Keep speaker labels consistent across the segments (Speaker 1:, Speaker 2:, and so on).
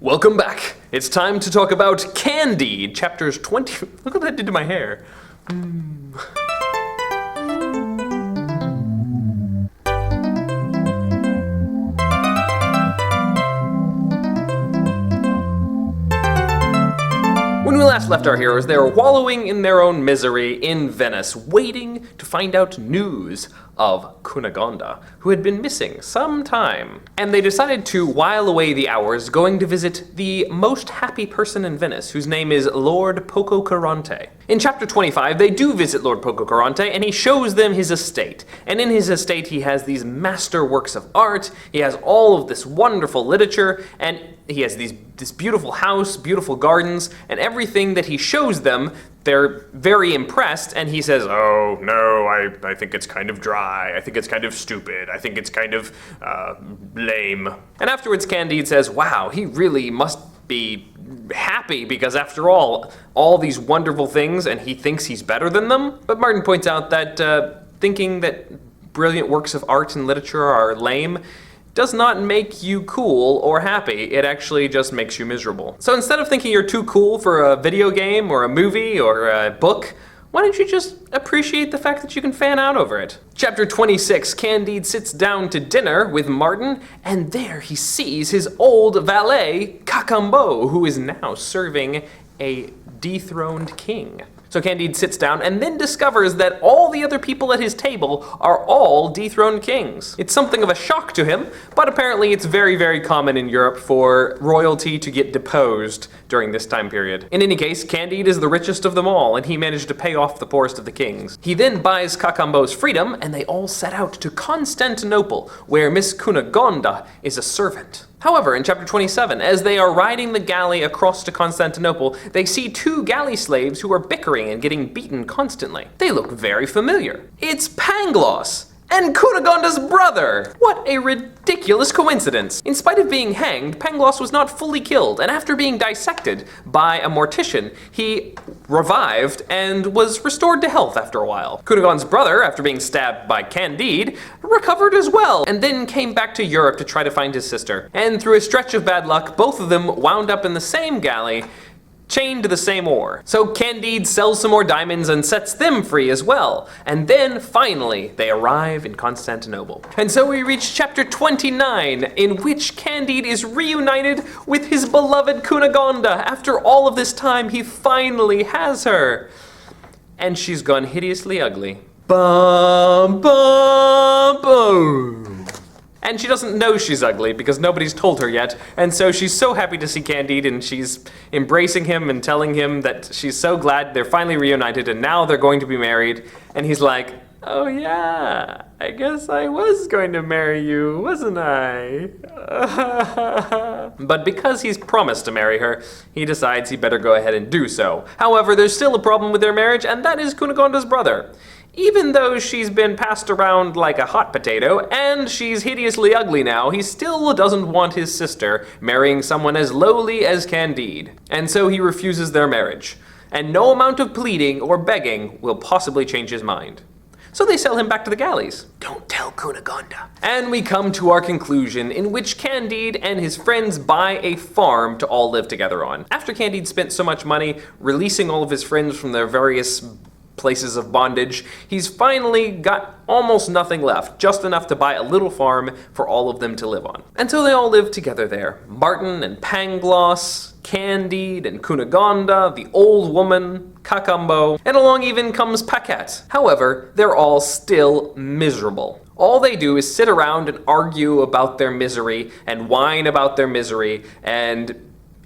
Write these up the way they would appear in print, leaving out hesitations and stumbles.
Speaker 1: Welcome back. It's time to talk about Candide, chapters 20. Look what that did to my hair. When we last left our heroes, they were wallowing in their own misery in Venice, waiting to find out news of Cunegonde, who had been missing some time. And they decided to while away the hours going to visit the most happy person in Venice, whose name is Lord Pococurante. In chapter 25, they do visit Lord Pococurante, and he shows them his estate. And in his estate, he has these master works of art, he has all of this wonderful literature, and he has this beautiful house, beautiful gardens, and everything that he shows them, they're very impressed, and he says, "Oh, no, I think it's kind of dry, I think it's kind of stupid, I think it's kind of lame." And afterwards, Candide says, wow, he really must be happy, because after all these wonderful things, and he thinks he's better than them. But Martin points out that thinking that brilliant works of art and literature are lame does not make you cool or happy, it actually just makes you miserable. So instead of thinking you're too cool for a video game or a movie or a book, why don't you just appreciate the fact that you can fan out over it? Chapter 26, Candide sits down to dinner with Martin, and there he sees his old valet, Cacambo, who is now serving a dethroned king. So Candide sits down and then discovers that all the other people at his table are all dethroned kings. It's something of a shock to him, but apparently it's very, very common in Europe for royalty to get deposed during this time period. In any case, Candide is the richest of them all, and he managed to pay off the poorest of the kings. He then buys Cacambo's freedom, and they all set out to Constantinople, where Miss Cunegonde is a servant. However, in chapter 27, as they are riding the galley across to Constantinople, they see two galley slaves who are bickering and getting beaten constantly. They look very familiar. It's Pangloss and Cunegonde's brother! What a ridiculous coincidence! In spite of being hanged, Pangloss was not fully killed, and after being dissected by a mortician, he revived and was restored to health after a while. Cunegonde's brother, after being stabbed by Candide, recovered as well, and then came back to Europe to try to find his sister. And through a stretch of bad luck, both of them wound up in the same galley, chained to the same oar. So Candide sells some more diamonds and sets them free as well. And then, finally, they arrive in Constantinople. And so we reach chapter 29, in which Candide is reunited with his beloved Cunegonde. After all of this time, he finally has her. And she's gone hideously ugly. Bum, bum, boom. And she doesn't know she's ugly because nobody's told her yet, and so she's so happy to see Candide, and she's embracing him and telling him that she's so glad they're finally reunited and now they're going to be married. And he's like, "Oh yeah, I guess I was going to marry you, wasn't I?" But because he's promised to marry her, he decides he better go ahead and do so. However, there's still a problem with their marriage, and that is Cunegonde's brother. Even though she's been passed around like a hot potato, and she's hideously ugly now, he still doesn't want his sister marrying someone as lowly as Candide. And so he refuses their marriage. And no amount of pleading or begging will possibly change his mind. So they sell him back to the galleys. Don't tell Cunegonde. And we come to our conclusion, in which Candide and his friends buy a farm to all live together on. After Candide spent so much money releasing all of his friends from their various places of bondage, he's finally got almost nothing left, just enough to buy a little farm for all of them to live on. And so they all live together there. Martin and Pangloss, Candide and Cunegonde, the old woman, Cacambo, and along even comes Paquette. However, they're all still miserable. All they do is sit around and argue about their misery and whine about their misery and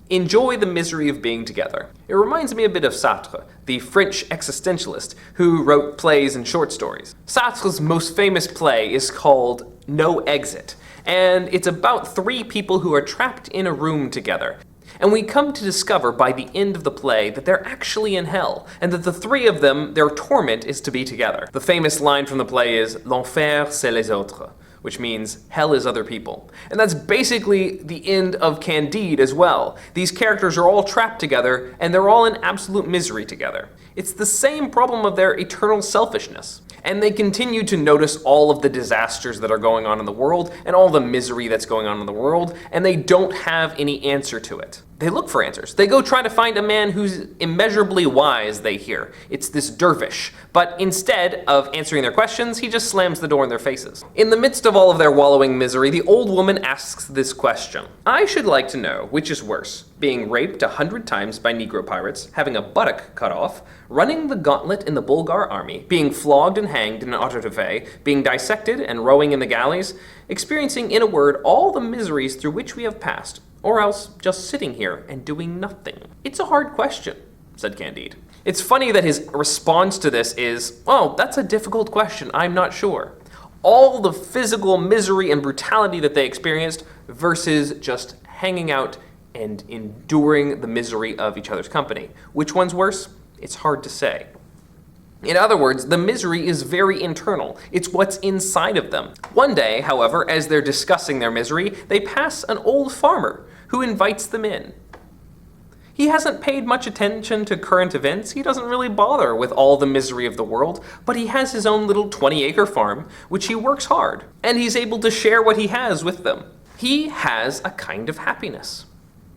Speaker 1: enjoy the misery of being together. It reminds me a bit of Sartre, the French existentialist who wrote plays and short stories. Sartre's most famous play is called No Exit, and it's about three people who are trapped in a room together. And we come to discover by the end of the play that they're actually in hell, and that the three of them, their torment is to be together. The famous line from the play is "L'enfer, c'est les autres," which means hell is other people. And that's basically the end of Candide as well. These characters are all trapped together, and they're all in absolute misery together. It's the same problem of their eternal selfishness. And they continue to notice all of the disasters that are going on in the world, and all the misery that's going on in the world, and they don't have any answer to it. They look for answers. They go try to find a man who's immeasurably wise, they hear. It's this dervish. But instead of answering their questions, he just slams the door in their faces. In the midst of all of their wallowing misery, the old woman asks this question. I should like to know which is worse, being raped 100 times by Negro pirates, having a buttock cut off, running the gauntlet in the Bulgar army, being flogged and hanged in an auto-da-fe, being dissected and rowing in the galleys, experiencing, in a word, all the miseries through which we have passed, or else just sitting here and doing nothing. It's a hard question, said Candide. It's funny that his response to this is, well, that's a difficult question, I'm not sure. All the physical misery and brutality that they experienced versus just hanging out and enduring the misery of each other's company. Which one's worse? It's hard to say. In other words, the misery is very internal. It's what's inside of them. One day, however, as they're discussing their misery, they pass an old farmer who invites them in. He hasn't paid much attention to current events. He doesn't really bother with all the misery of the world, but he has his own little 20-acre farm, which he works hard, and he's able to share what he has with them. He has a kind of happiness.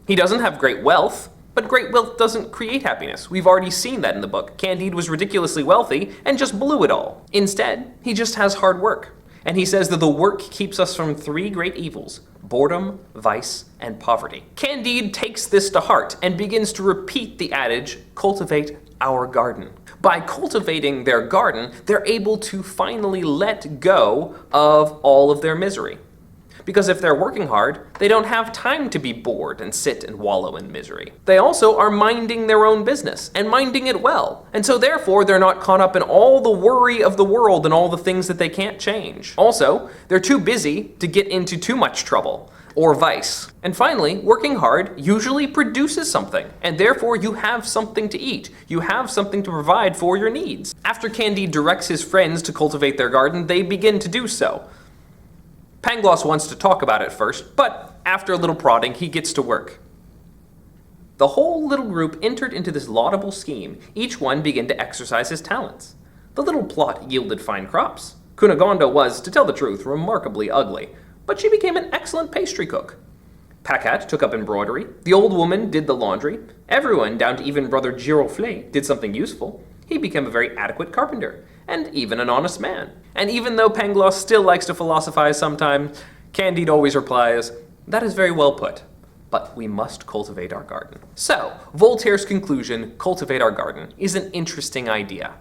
Speaker 1: He doesn't have great wealth, but great wealth doesn't create happiness. We've already seen that in the book. Candide was ridiculously wealthy and just blew it all. Instead, he just has hard work. And he says that the work keeps us from 3 great evils: boredom, vice, and poverty. Candide takes this to heart and begins to repeat the adage, cultivate our garden. By cultivating their garden, they're able to finally let go of all of their misery. Because if they're working hard, they don't have time to be bored and sit and wallow in misery. They also are minding their own business, and minding it well. And so therefore, they're not caught up in all the worry of the world and all the things that they can't change. Also, they're too busy to get into too much trouble or vice. And finally, working hard usually produces something, and therefore you have something to eat. You have something to provide for your needs. After Candide directs his friends to cultivate their garden, they begin to do so. Pangloss wants to talk about it first, but after a little prodding, he gets to work. The whole little group entered into this laudable scheme. Each one began to exercise his talents. The little plot yielded fine crops. Cunegonde was, to tell the truth, remarkably ugly, but she became an excellent pastry cook. Paquette took up embroidery. The old woman did the laundry. Everyone, down to even Brother Giroflée, did something useful. He became a very adequate carpenter, and even an honest man. And even though Pangloss still likes to philosophize sometimes, Candide always replies, that is very well put, but we must cultivate our garden. So, Voltaire's conclusion, cultivate our garden, is an interesting idea.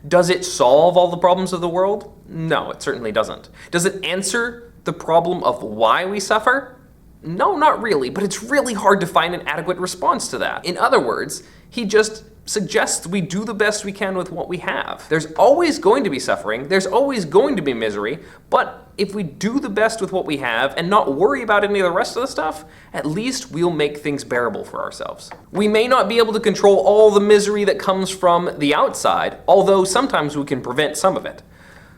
Speaker 1: Does it solve all the problems of the world? No, it certainly doesn't. Does it answer the problem of why we suffer? No, not really, but it's really hard to find an adequate response to that. In other words, he just suggests we do the best we can with what we have. There's always going to be suffering, there's always going to be misery, but if we do the best with what we have and not worry about any of the rest of the stuff, at least we'll make things bearable for ourselves. We may not be able to control all the misery that comes from the outside, although sometimes we can prevent some of it.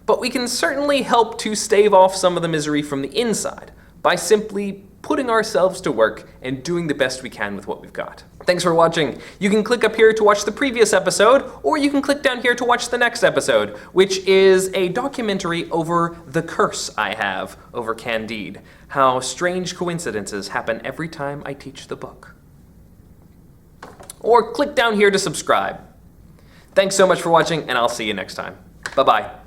Speaker 1: But we can certainly help to stave off some of the misery from the inside by simply putting ourselves to work and doing the best we can with what we've got. Thanks for watching. You can click up here to watch the previous episode, or you can click down here to watch the next episode, which is a documentary over the curse I have over Candide, how strange coincidences happen every time I teach the book. Or click down here to subscribe. Thanks so much for watching, and I'll see you next time. Bye-bye.